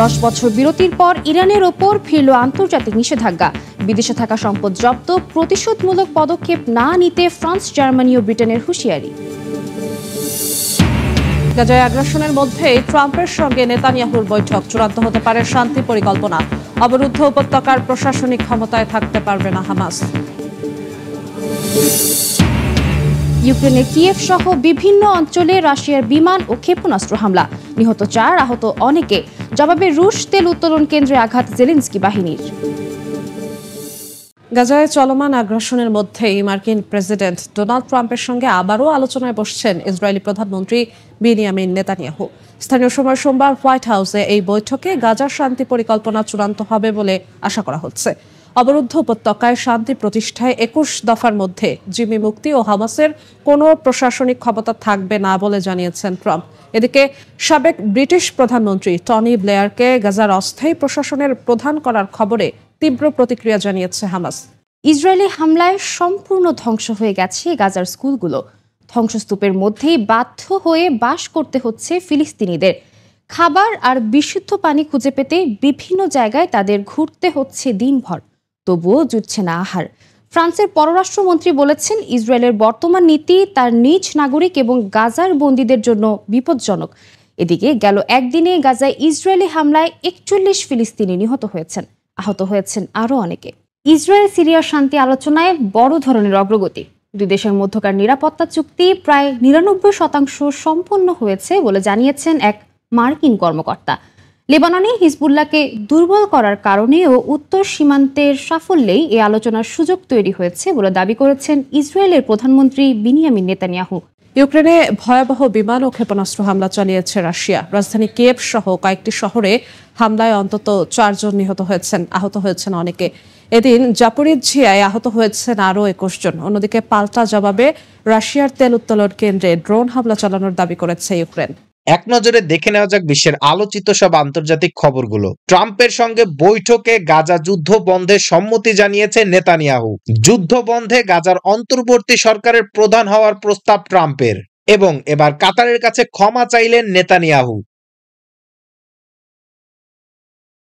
10 বছর বিরতির পর ইরানের ওপর ফিরল আন্তর্জাতিক নিষেধাজ্ঞা। বিদেশে থাকা সম্পদ জব্দ, প্রতিশোধমূলক পদক্ষেপ না নিতে ফ্রান্স, জার্মানি ও ব্রিটেনের হুঁশিয়ারি। গাজায় আগ্রাসনের মধ্যেই ট্রাম্পের সঙ্গে নেতানিয়াহুর বৈঠক, চূড়ান্ত হতে পারে শান্তি পরিকল্পনা। অবরুদ্ধ উপত্যকার প্রশাসনিক ক্ষমতায় থাকতে পারবে না হামাস। ইউক্রেনের কিয়েভ সহ বিভিন্ন অঞ্চলে রাশিয়ার বিমান ও ক্ষেপণাস্ত্র হামলা, নিহত 4, আহত অনেকে। জবাবে রুশ তেল উত্তোলন কেন্দ্রে আঘাত জেলেনস্কি বাহিনীর। গাজায় চলমান আগ্রাসনের মধ্যেই মার্কিন প্রেসিডেন্ট ডোনাল্ড ট্রাম্পের সঙ্গে আবারও আলোচনায় বসছেন ইসরায়েলি প্রধানমন্ত্রী বেনিয়ামিন নেতানিয়াহু। স্থানীয় সময় সোমবার হোয়াইট হাউসে এই বৈঠকে গাজার শান্তি পরিকল্পনা চূড়ান্ত হবে বলে আশা করা হচ্ছে। অবরুদ্ধ উপত্যকায় শান্তি প্রতিষ্ঠায় 21 দফার মধ্যে জিম্মি মুক্তি ও হামাসের কোনো প্রশাসনিক ক্ষমতা থাকবে না বলে জানিয়েছেন ট্রাম্প। এদিকে সাবেক ব্রিটিশ প্রধানমন্ত্রী টনি ব্লেয়ারকে গাজার অস্থায়ী প্রশাসনের প্রধান করার খবরে তীব্র প্রতিক্রিয়া জানিয়েছে হামাস। ইসরায়েলি হামলায় সম্পূর্ণ ধ্বংস হয়ে গেছে গাজার স্কুলগুলো। ধ্বংসস্তূপের মধ্যেই বাধ্য হয়ে বাস করতে হচ্ছে ফিলিস্তিনিদের। খাবার আর বিশুদ্ধ পানি খুঁজে পেতে বিভিন্ন জায়গায় তাদের ঘুরতে হচ্ছে দিনভর, তবুও জুটছে না আহার। ফ্রান্সের পররাষ্ট্রমন্ত্রী বলেছেন, ইসরায়েলের বর্তমান নীতি তার নিজ নাগরিক এবং গাজার বন্দীদের জন্য বিপজ্জনক। এদিকে গেল একদিনে গাজায় ইসরায়েলি হামলায় 41 ফিলিস্তিনি নিহত হয়েছেন, আহত হয়েছেন আরও অনেকে। ইসরায়েল সিরিয়ার শান্তি আলোচনায় বড় ধরনের অগ্রগতি। দুই দেশের মধ্যকার নিরাপত্তা চুক্তি প্রায় 99% সম্পন্ন হয়েছে বলে জানিয়েছেন এক মার্কিন কর্মকর্তা। লেবাননে হিজবুল্লাহকে দুর্বল করার কারণে ও উত্তর সীমান্তের সাফল্যেই এই আলোচনার সুযোগ তৈরি হয়েছে বলে দাবি করেছেন ইসরায়েলের প্রধানমন্ত্রী বেনিয়ামিন নেতানিয়াহু। ইউক্রেনে ভয়াবহ বিমান ও ক্ষেপণাস্ত্র হামলা চালিয়েছে রাশিয়া। রাজধানী কিয়েভ সহ কয়েকটি শহরে হামলায় অন্তত 4 জন নিহত হয়েছেন, আহত হয়েছেন অনেকে। এদিন জাপোরিজ্জিয়ায় আহত হয়েছেন আরও 21 জন। অন্যদিকে পাল্টা জবাবে রাশিয়ার তেল উত্তোলন কেন্দ্রে ড্রোন হামলা চালানোর দাবি করেছে ইউক্রেন। এক নজরে দেখে নেওয়া যাক বিশ্বের আলোচিত সব আন্তর্জাতিক খবরগুলো। ট্রাম্পের সঙ্গে বৈঠকে গাজা যুদ্ধ বন্ধে সম্মতি জানিয়েছে নেতানিয়াহু। যুদ্ধ বন্ধে গাজার অন্তর্বর্তী সরকারের প্রধান হওয়ার প্রস্তাব ট্রাম্পের। এবং এবার কাতারের কাছে ক্ষমা চাইলেন নেতানিয়াহু।